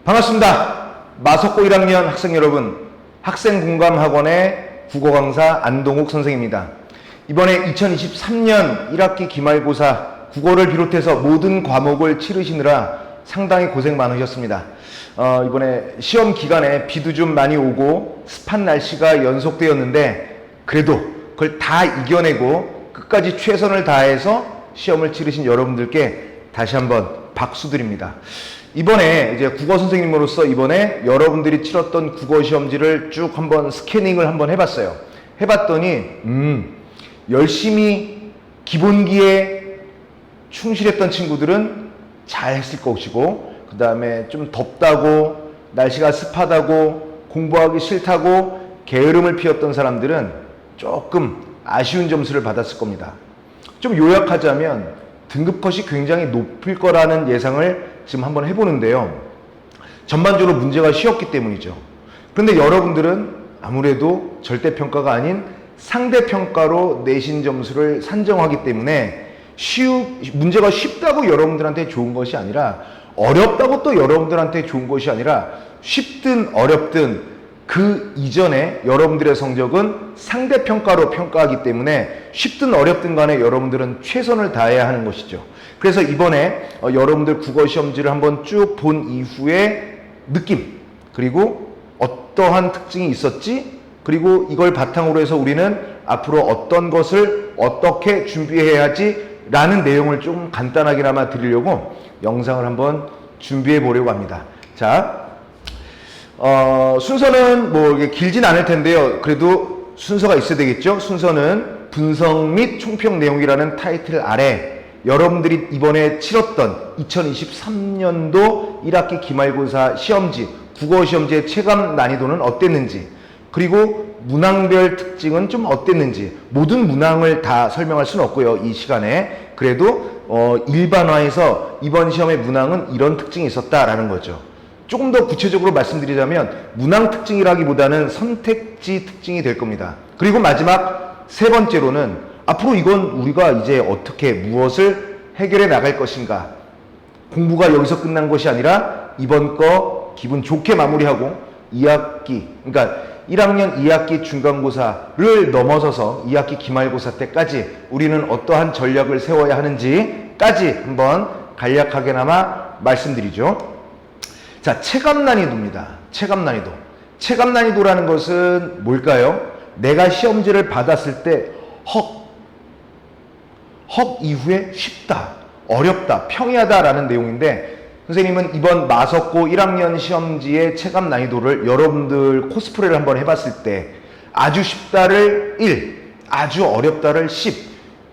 반갑습니다. 마석고 1학년 학생 여러분, 학생공감학원의 국어강사 안동욱 선생입니다. 이번에 2023년 1학기 기말고사 국어를 비롯해서 모든 과목을 치르시느라 상당히 고생 많으셨습니다. 이번에 시험 기간에 비도 좀 많이 오고 습한 날씨가 연속되었는데 그래도 그걸 다 이겨내고 끝까지 최선을 다해서 시험을 치르신 여러분들께 다시 한번 박수 드립니다. 이번에 이제 국어 선생님으로서 이번에 여러분들이 치렀던 국어 시험지를 쭉 한번 스캐닝을 한번 해봤어요. 해봤더니 열심히 기본기에 충실했던 친구들은 잘 했을 것이고, 그 다음에 좀 덥다고 날씨가 습하다고 공부하기 싫다고 게으름을 피웠던 사람들은 조금 아쉬운 점수를 받았을 겁니다. 좀 요약하자면 등급컷이 굉장히 높을 거라는 예상을 지금 한번 해보는데요. 전반적으로 문제가 쉬웠기 때문이죠. 그런데 여러분들은 아무래도 절대평가가 아닌 상대평가로 내신 점수를 산정하기 때문에 문제가 쉽다고 여러분들한테 좋은 것이 아니라, 어렵다고 또 여러분들한테 좋은 것이 아니라, 쉽든 어렵든 그 이전에 여러분들의 성적은 상대평가로 평가하기 때문에 쉽든 어렵든 간에 여러분들은 최선을 다해야 하는 것이죠. 그래서 이번에 여러분들 국어 시험지를 한번 쭉 본 이후에 느낌, 그리고 어떠한 특징이 있었지, 그리고 이걸 바탕으로 해서 우리는 앞으로 어떤 것을 어떻게 준비해야지 라는 내용을 좀 간단하게나마 드리려고 영상을 한번 준비해 보려고 합니다. 자, 순서는 뭐 이게 길진 않을 텐데요. 그래도 순서가 있어야 되겠죠. 순서는 분석 및 총평 내용이라는 타이틀 아래 여러분들이 이번에 치렀던 2023년도 1학기 기말고사 시험지, 국어 시험지의 체감 난이도는 어땠는지, 그리고 문항별 특징은 좀 어땠는지, 모든 문항을 다 설명할 수는 없고요, 이 시간에. 그래도 일반화해서 이번 시험의 문항은 이런 특징이 있었다라는 거죠. 조금 더 구체적으로 말씀드리자면 문항 특징이라기보다는 선택지 특징이 될 겁니다. 그리고 마지막 세 번째로는 앞으로 이건 우리가 이제 어떻게 무엇을 해결해 나갈 것인가, 공부가 여기서 끝난 것이 아니라 이번 거 기분 좋게 마무리하고 2학기, 그러니까 1학년 2학기 중간고사를 넘어서서 2학기 기말고사 때까지 우리는 어떠한 전략을 세워야 하는지까지 한번 간략하게나마 말씀드리죠. 자, 체감 난이도입니다. 체감 난이도. 체감 난이도라는 것은 뭘까요? 내가 시험지를 받았을 때 헉 이후에 쉽다, 어렵다, 평이하다라는 내용인데, 선생님은 이번 마석고 1학년 시험지의 체감 난이도를 여러분들 코스프레를 한번 해봤을 때 아주 쉽다를 1, 아주 어렵다를 10,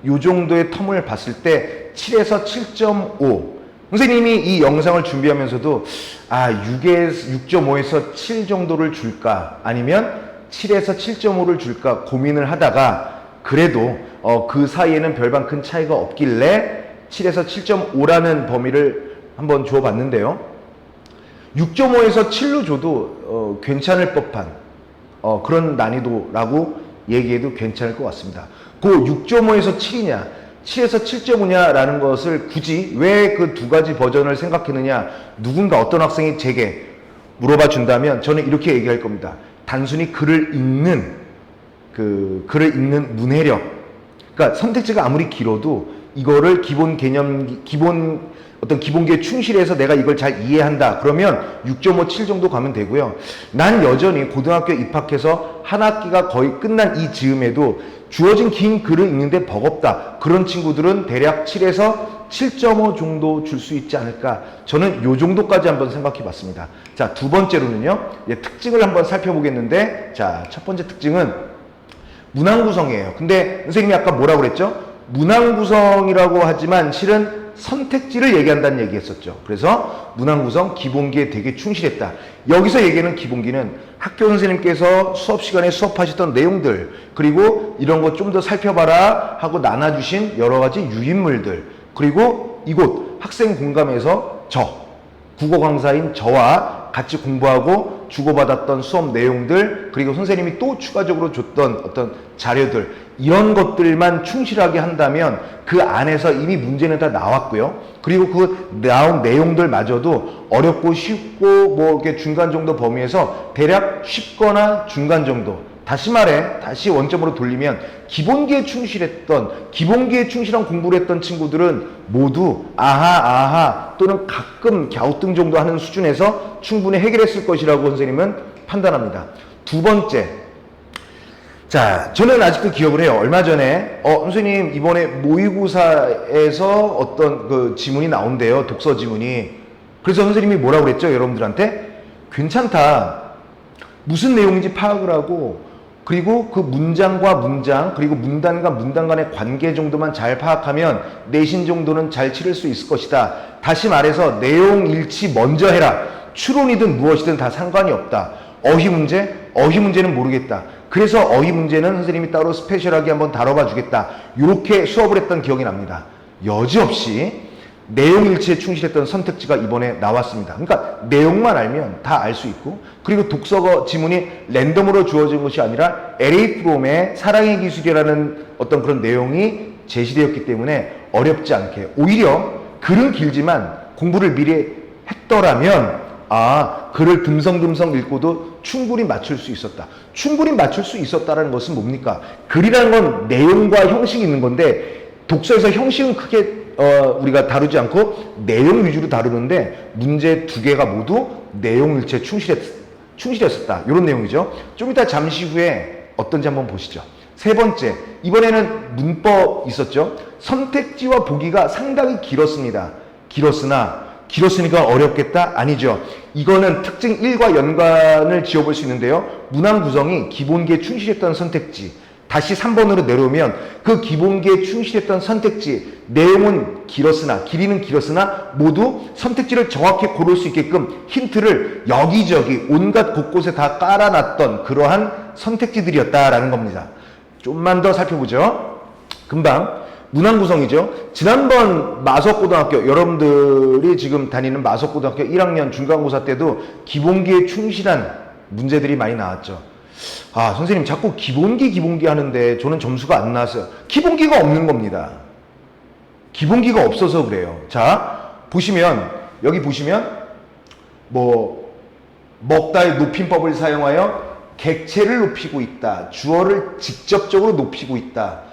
요 정도의 텀을 봤을 때 7에서 7.5. 선생님이 이 영상을 준비하면서도 6.5에서 7 정도를 줄까, 아니면 7에서 7.5를 줄까 고민을 하다가 그래도 그 사이에는 별반 큰 차이가 없길래 7에서 7.5라는 범위를 한번 줘봤는데요. 6.5에서 7로 줘도 괜찮을 법한 그런 난이도라고 얘기해도 괜찮을 것 같습니다. 그 6.5에서 7이냐, 7에서 7.5냐라는 것을 굳이 왜 그 두 가지 버전을 생각했느냐, 누군가 어떤 학생이 제게 물어봐 준다면 저는 이렇게 얘기할 겁니다. 단순히 글을 읽는 문해력, 그러니까 선택지가 아무리 길어도 이거를 어떤 기본기에 충실해서 내가 이걸 잘 이해한다 그러면 6.5, 7 정도 가면 되고요. 난 여전히 고등학교 입학해서 한 학기가 거의 끝난 이 즈음에도 주어진 긴 글을 읽는데 버겁다, 그런 친구들은 대략 7에서 7.5 정도 줄 수 있지 않을까, 저는 요 정도까지 한번 생각해 봤습니다. 자, 두 번째로는요, 특징을 한번 살펴보겠는데, 자, 첫 번째 특징은 문항 구성이에요. 근데 선생님이 아까 뭐라고 그랬죠? 문항 구성이라고 하지만 실은 선택지를 얘기한다는 얘기 했었죠. 그래서 문항 구성, 기본기에 되게 충실했다. 여기서 얘기하는 기본기는 학교 선생님께서 수업 시간에 수업하셨던 내용들, 그리고 이런 거 좀 더 살펴봐라 하고 나눠주신 여러 가지 유인물들, 그리고 이곳 학생 공감에서 국어 강사인 저와 같이 공부하고 주고받았던 수업 내용들, 그리고 선생님이 또 추가적으로 줬던 어떤 자료들, 이런 것들만 충실하게 한다면 그 안에서 이미 문제는 다 나왔고요. 그리고 그 나온 내용들마저도 어렵고 쉽고 뭐 이렇게 중간 정도 범위에서 대략 쉽거나 중간 정도, 다시 원점으로 돌리면 기본기에 충실한 공부를 했던 친구들은 모두 아하 또는 가끔 갸우뚱 정도 하는 수준에서 충분히 해결했을 것이라고 선생님은 판단합니다. 두 번째, 자, 저는 아직도 기억을 해요. 얼마 전에 선생님 이번에 모의고사에서 어떤 그 지문이 나온대요. 독서 지문이. 그래서 선생님이 뭐라고 그랬죠? 여러분들한테 괜찮다, 무슨 내용인지 파악을 하고, 그리고 그 문장과 문장, 그리고 문단과 문단 간의 관계 정도만 잘 파악하면 내신 정도는 잘 치를 수 있을 것이다. 다시 말해서 내용 일치 먼저 해라. 추론이든 무엇이든 다 상관이 없다. 어휘 문제는 모르겠다. 그래서 어휘 문제는 선생님이 따로 스페셜하게 한번 다뤄봐 주겠다. 이렇게 수업을 했던 기억이 납니다. 여지없이 내용 일치에 충실했던 선택지가 이번에 나왔습니다. 그러니까 내용만 알면 다 알 수 있고, 그리고 독서 지문이 랜덤으로 주어진 것이 아니라 LA 프롬의 사랑의 기술이라는 어떤 그런 내용이 제시되었기 때문에 어렵지 않게, 오히려 글은 길지만 공부를 미리 했더라면 글을 듬성듬성 읽고도 충분히 맞출 수 있었다. 충분히 맞출 수 있었다라는 것은 뭡니까? 글이라는 건 내용과 형식이 있는 건데, 독서에서 형식은 크게 우리가 다루지 않고 내용 위주로 다루는데, 문제 두 개가 모두 내용 일치에 충실했었다. 이런 내용이죠. 좀 이따 잠시 후에 어떤지 한번 보시죠. 세 번째, 이번에는 문법 있었죠. 선택지와 보기가 상당히 길었습니다. 길었으니까 어렵겠다? 아니죠. 이거는 특징 1과 연관을 지어볼 수 있는데요. 문항 구성이 기본기에 충실했던 선택지, 다시 3번으로 내려오면 그 기본기에 충실했던 선택지, 내용은 길이는 길었으나 모두 선택지를 정확히 고를 수 있게끔 힌트를 여기저기 온갖 곳곳에 다 깔아놨던 그러한 선택지들이었다라는 겁니다. 좀만 더 살펴보죠. 금방 문항 구성이죠. 지난번 마석고등학교, 여러분들이 지금 다니는 마석고등학교 1학년 중간고사 때도 기본기에 충실한 문제들이 많이 나왔죠. 선생님 자꾸 기본기 하는데 저는 점수가 안 나왔어요. 기본기가 없는 겁니다. 기본기가 없어서 그래요. 자, 여기 보시면 먹다의 높임법을 사용하여 객체를 높이고 있다. 주어를 직접적으로 높이고 있다.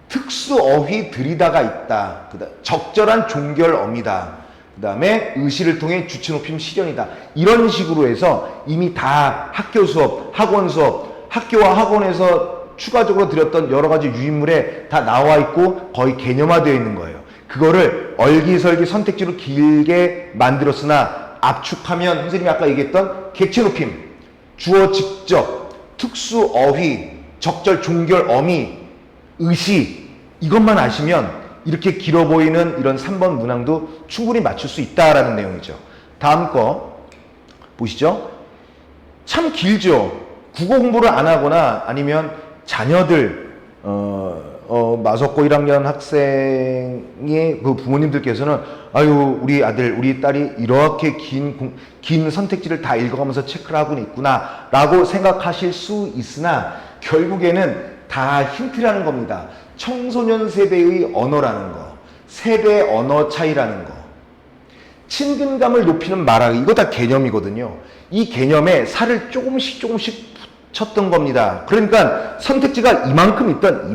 특수 어휘 들이다가 있다. 적절한 종결어미다. 그 다음에 의시를 통해 주체 높임 실현이다. 이런 식으로 해서 이미 다 학교 수업, 학원 수업, 학교와 학원에서 추가적으로 드렸던 여러 가지 유인물에 다 나와 있고 거의 개념화되어 있는 거예요. 그거를 얼기설기 선택지로 길게 만들었으나 압축하면 선생님이 아까 얘기했던 객체 높임, 주어 직접, 특수 어휘, 적절 종결 어미, 의시, 이것만 아시면 이렇게 길어 보이는 이런 3번 문항도 충분히 맞출 수 있다라는 내용이죠. 다음 거 보시죠. 참 길죠. 국어 공부를 안 하거나 아니면 자녀들 마석고 1학년 학생의 그 부모님들께서는 우리 아들 우리 딸이 이렇게 긴 선택지를 다 읽어가면서 체크를 하고 있구나 라고 생각하실 수 있으나 결국에는 다 힌트라는 겁니다. 청소년 세대의 언어라는 거, 세대 언어 차이라는 거, 친근감을 높이는 말하기, 이거 다 개념이거든요. 이 개념에 살을 조금씩 쳤던 겁니다. 그러니까 선택지가 이만큼 있던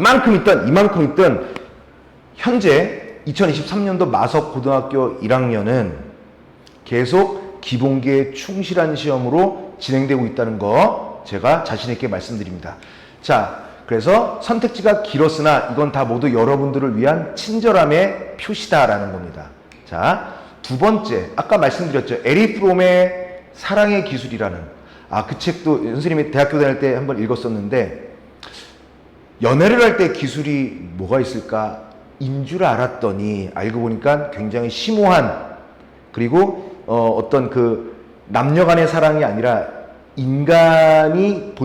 현재 2023년도 마석고등학교 1학년은 계속 기본기에 충실한 시험으로 진행되고 있다는 거 제가 자신 있게 말씀드립니다. 자, 그래서 선택지가 길었으나 이건 다 모두 여러분들을 위한 친절함의 표시다라는 겁니다. 자, 두 번째, 아까 말씀드렸죠. 에리 프롬의 사랑의 기술이라는 그 책도 선생님이 대학교 다닐 때 한번 읽었었는데, 연애를 할 때 기술이 뭐가 있을까 인 줄 알았더니 알고 보니까 굉장히 심오한, 그리고 어떤 그 남녀 간의 사랑이 아니라 인간의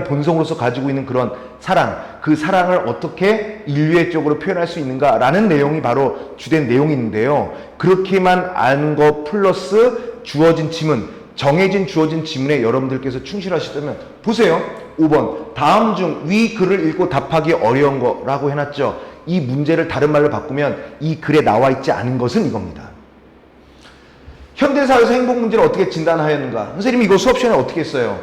본성으로서 가지고 있는 그런 사랑, 그 사랑을 어떻게 인류의 쪽으로 표현할 수 있는가라는 내용이 바로 주된 내용인데요. 그렇게만 아는 거 플러스 주어진 지문, 정해진 주어진 지문에 여러분들께서 충실하시다면 보세요. 5번 다음 중 위 글을 읽고 답하기 어려운 거라고 해놨죠. 이 문제를 다른 말로 바꾸면 이 글에 나와 있지 않은 것은 이겁니다. 현대사회에서 행복 문제를 어떻게 진단하였는가? 선생님이 이거 수업 시간에 어떻게 했어요?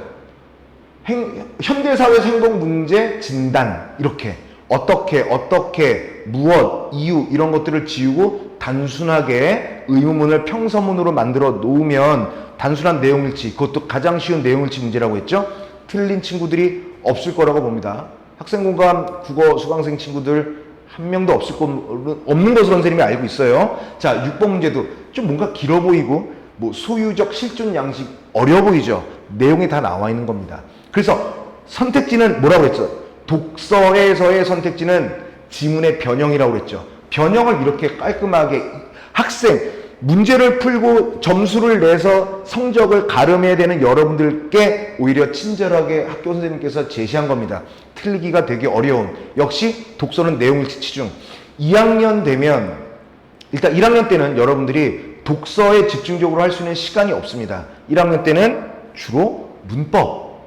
현대사회에서 행복 문제 진단 이렇게 어떻게 무엇 이유 이런 것들을 지우고 단순하게 의문문을 평서문으로 만들어 놓으면 단순한 내용일치, 그것도 가장 쉬운 내용일치 문제라고 했죠. 틀린 친구들이 없을 거라고 봅니다. 학생공감 국어 수강생 친구들 한 명도 없는 것으로 선생님이 알고 있어요. 자, 6번 문제도 좀 뭔가 길어 보이고 뭐 소유적 실존 양식 어려 보이죠. 내용이 다 나와 있는 겁니다. 그래서 선택지는 뭐라고 했죠? 독서에서의 선택지는 지문의 변형이라고 그랬죠. 변형을 이렇게 깔끔하게 학생 문제를 풀고 점수를 내서 성적을 가름해야 되는 여러분들께 오히려 친절하게 학교 선생님께서 제시한 겁니다. 틀리기가 되게 어려운. 역시 독서는 내용일치 치중. 2학년 되면 일단 1학년 때는 여러분들이 독서에 집중적으로 할 수 있는 시간이 없습니다. 1학년 때는 주로 문법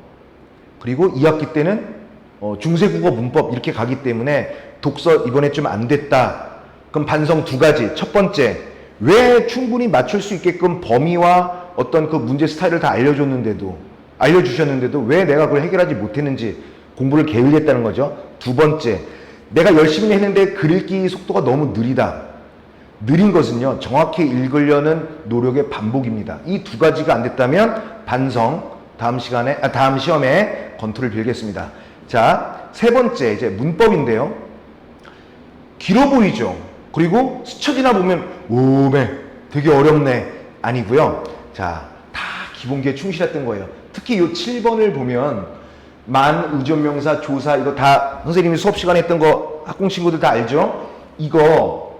그리고 2학기 때는 중세국어 문법 이렇게 가기 때문에 독서 이번에 좀 안 됐다. 그럼 반성 2가지. 첫 번째, 왜 충분히 맞출 수 있게끔 범위와 어떤 그 문제 스타일을 다 알려주셨는데도 왜 내가 그걸 해결하지 못했는지 공부를 게을리했다는 거죠. 2번째, 내가 열심히 했는데 글 읽기 속도가 너무 느리다. 느린 것은요, 정확히 읽으려는 노력의 반복입니다. 이 2가지가 안 됐다면 반성, 다음 시험에 검토를 빌겠습니다. 자, 3번째, 이제 문법인데요. 길어 보이죠? 그리고 스쳐 지나 보면, 오메, 되게 어렵네. 아니고요. 자, 다 기본기에 충실했던 거예요. 특히 이 7번을 보면, 만, 의존명사, 조사, 이거 다 선생님이 수업 시간에 했던 거 학공 친구들 다 알죠? 이거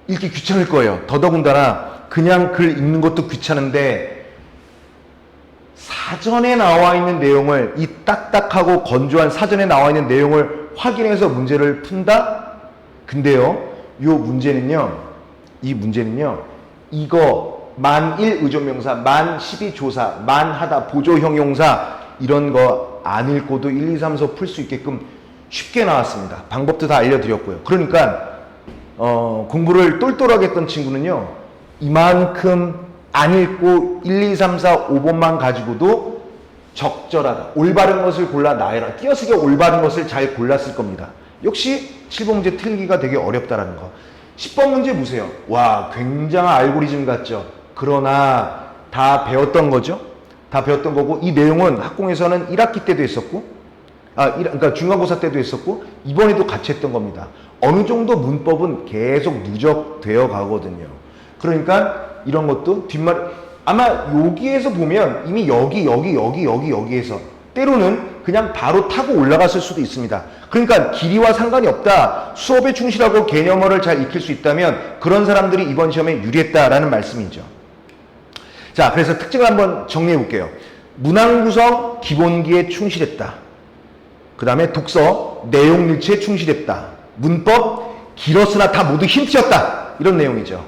읽기 귀찮을 거예요. 더더군다나 그냥 글 읽는 것도 귀찮은데 사전에 나와 있는 내용을 이 딱딱하고 건조한 사전에 나와 있는 내용을 확인해서 문제를 푼다? 근데요, 이 문제는요, 이거 만 1 의존명사, 만 12 조사, 만 하다 보조 형용사 이런 거 안 읽고도 1, 2, 3, 4 풀 수 있게끔 쉽게 나왔습니다. 방법도 다 알려드렸고요. 그러니까 공부를 똘똘하게 했던 친구는요, 이만큼 안 읽고 1, 2, 3, 4, 5번만 가지고도 적절하다. 올바른 것을 골라 나열하라. 띄어쓰기 올바른 것을 잘 골랐을 겁니다. 역시 7번 문제 틀기가 되게 어렵다라는 거. 10번 문제 보세요. 와, 굉장한 알고리즘 같죠? 그러나 다 배웠던 거죠? 다 배웠던 거고, 이 내용은 학공에서는 1학기 때도 했었고, 그러니까 중간고사 때도 했었고, 이번에도 같이 했던 겁니다. 어느 정도 문법은 계속 누적되어 가거든요. 그러니까 이런 것도 아마 여기에서 보면 이미 여기에서 때로는 그냥 바로 타고 올라갔을 수도 있습니다. 그러니까 길이와 상관이 없다. 수업에 충실하고 개념어를 잘 익힐 수 있다면 그런 사람들이 이번 시험에 유리했다라는 말씀이죠. 자, 그래서 특징을 한번 정리해 볼게요. 문항 구성 기본기에 충실했다. 그 다음에 독서 내용일치에 충실했다. 문법 길었으나 다 모두 힌트였다. 이런 내용이죠.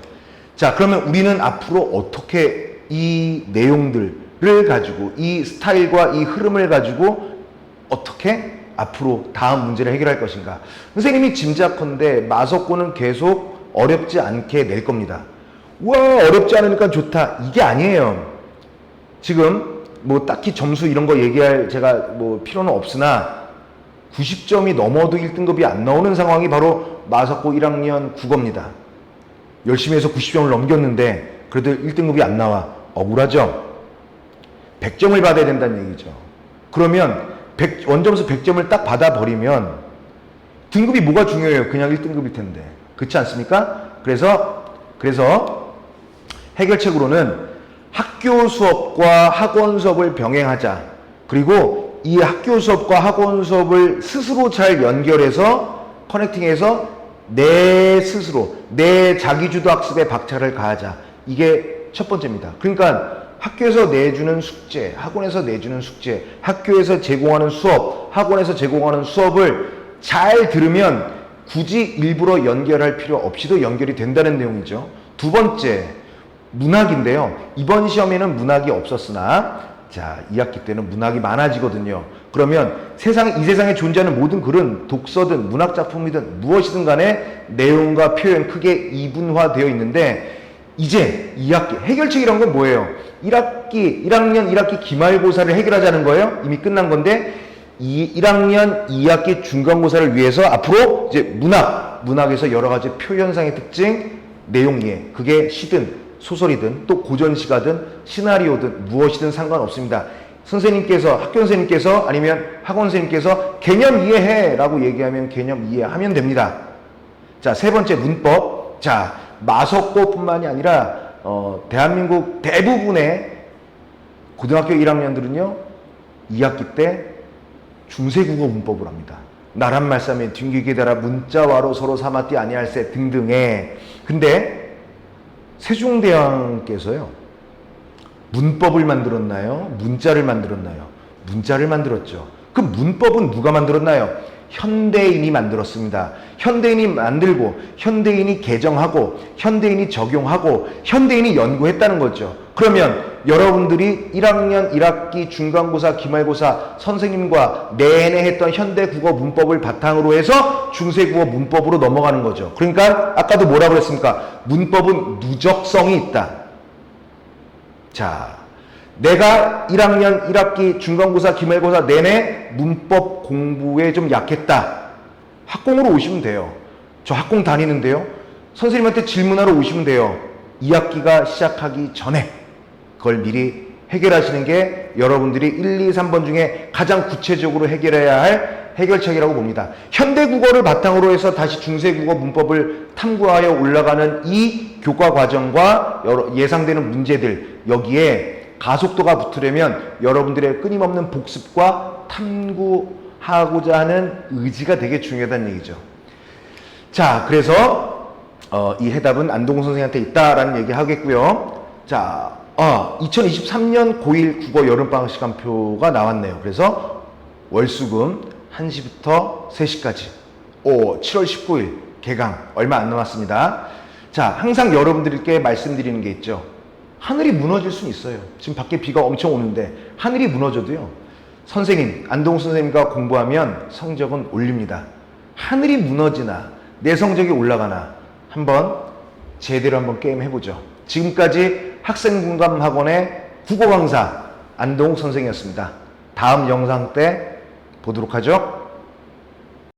자, 그러면 우리는 앞으로 어떻게 이 내용들을 가지고 이 스타일과 이 흐름을 가지고 어떻게 앞으로 다음 문제를 해결할 것인가. 선생님이 짐작컨대 마석고는 계속 어렵지 않게 낼 겁니다. 와, 어렵지 않으니까 좋다. 이게 아니에요. 지금 뭐 딱히 점수 이런 거 얘기할 제가 뭐 필요는 없으나 90점이 넘어도 1등급이 안 나오는 상황이 바로 마석고 1학년 국어입니다. 열심히 해서 90점을 넘겼는데 그래도 1등급이 안 나와. 억울하죠? 100점을 받아야 된다는 얘기죠. 그러면 원점수 100점을 딱 받아버리면 등급이 뭐가 중요해요? 그냥 1등급일 텐데. 그렇지 않습니까? 그래서 해결책으로는 학교 수업과 학원 수업을 병행하자. 그리고 이 학교 수업과 학원 수업을 스스로 잘 연결해서 커넥팅해서 내 스스로 내 자기주도 학습에 박차를 가하자. 이게 첫 번째입니다. 그러니까 학교에서 내주는 숙제, 학원에서 내주는 숙제, 학교에서 제공하는 수업, 학원에서 제공하는 수업을 잘 들으면 굳이 일부러 연결할 필요 없이도 연결이 된다는 내용이죠. 두 번째, 문학인데요. 이번 시험에는 문학이 없었으나 자, 2학기 때는 문학이 많아지거든요. 그러면 이 세상에 존재하는 모든 글은 독서든 문학 작품이든 무엇이든 간에 내용과 표현 크게 이분화되어 있는데 이제 2학기 해결책이란 건 뭐예요? 1학년 1학기 기말고사를 해결하자는 거예요. 이미 끝난 건데 1학년 2학기 중간고사를 위해서 앞으로 이제 문학에서 여러 가지 표현상의 특징, 내용 이해, 그게 시든 소설이든 또 고전시가든 시나리오든 무엇이든 상관없습니다. 선생님께서 학교 선생님께서 아니면 학원 선생님께서 개념 이해해 라고 얘기하면 개념 이해하면 됩니다. 자, 세 번째 문법. 자, 마석고뿐만이 아니라 대한민국 대부분의 고등학교 1학년들은요 2학기 때 중세국어 문법을 합니다. 나란 말싸매 튕기게 되라 문자와로 서로 삼았디 아니할세 등등의. 근데 세종대왕께서요 문법을 만들었나요? 문자를 만들었나요? 문자를 만들었죠. 그 문법은 누가 만들었나요? 현대인이 만들었습니다. 현대인이 만들고 현대인이 개정하고 현대인이 적용하고 현대인이 연구했다는 거죠. 그러면 여러분들이 1학년 1학기 중간고사 기말고사 선생님과 내내 했던 현대국어 문법을 바탕으로 해서 중세국어 문법으로 넘어가는 거죠. 그러니까 아까도 뭐라고 그랬습니까? 문법은 누적성이 있다. 자, 내가 1학년 1학기 중간고사 기말고사 내내 문법 공부에 좀 약했다. 학공으로 오시면 돼요. 저 학공 다니는데요. 선생님한테 질문하러 오시면 돼요. 2학기가 시작하기 전에 그걸 미리 해결하시는 게 여러분들이 1, 2, 3번 중에 가장 구체적으로 해결해야 할 해결책이라고 봅니다. 현대국어를 바탕으로 해서 다시 중세국어 문법을 탐구하여 올라가는 이 교과 과정과 예상되는 문제들, 여기에 가속도가 붙으려면 여러분들의 끊임없는 복습과 탐구하고자 하는 의지가 되게 중요하다는 얘기죠. 자, 그래서 이 해답은 안동훈 선생님한테 있다라는 얘기 하겠고요. 자, 2023년 고1 국어 여름방학 시간표가 나왔네요. 그래서 월수금 1시부터 3시까지 7월 19일 개강 얼마 안 남았습니다. 자, 항상 여러분들께 말씀드리는 게 있죠. 하늘이 무너질 수는 있어요. 지금 밖에 비가 엄청 오는데 하늘이 무너져도요. 선생님, 안동훈 선생님과 공부하면 성적은 올립니다. 하늘이 무너지나 내 성적이 올라가나 한번 제대로 한번 게임 해보죠. 지금까지 학생공감학원의 국어강사 안동욱 선생이었습니다. 다음 영상 때 보도록 하죠.